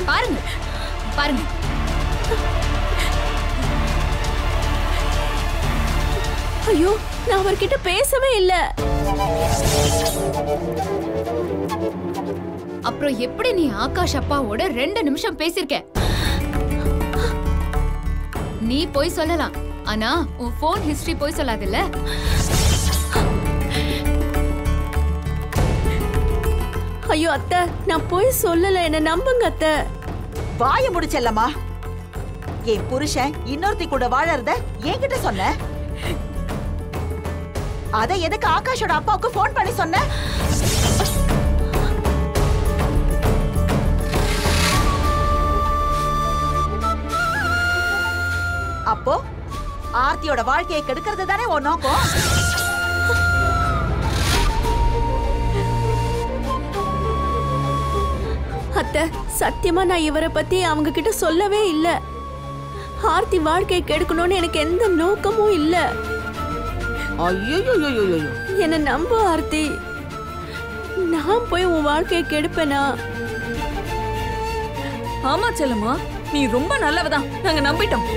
பாருங்க பாருங்க. ஐயோ, நான் அவர்கிட்ட பேசவே இல்ல. அப்புறம் எப்படி நீ ஆகாஷ் அப்பாவோட 2 நிமிஷம் பேசிருக்க? நீ போய் சொல்லலாம், ஆனா உன் போன் ஹிஸ்டரி போய் சொல்லாதுல்ல. ஐயோ அத்தை, நான் போய் சொல்லல, என்ன நம்புங்க அத்தை. வாய முடிச்சல்லம்மா. என் புருஷன் இன்னொருத்தி கூட வாழறத என்கிட்ட சொன்ன. அத எதுக்கு ஆகாஷோட அப்பாவுக்கு போன் பண்ணி சொன்ன? அப்போ ஆர்த்தியோட வாழ்க்கையை கெடுக்கிறது தானே உன் நோக்கம்? அத்தை, சத்தியமா நான் இவரை பத்தி அவங்க கிட்ட சொல்லவே இல்ல. ஆர்த்தி வாழ்க்கையை கெடுக்கணும்னு எனக்கு எந்த நோக்கமும் இல்ல. ஐயோ, என்ன நம்ப ஆர்த்தி. நான் போய் உன் வாழ்க்கையை கெடுப்பேனா? ஆமா செல்லம்மா, நீ ரொம்ப நல்லவதான், நாங்க நம்பிட்டோம்.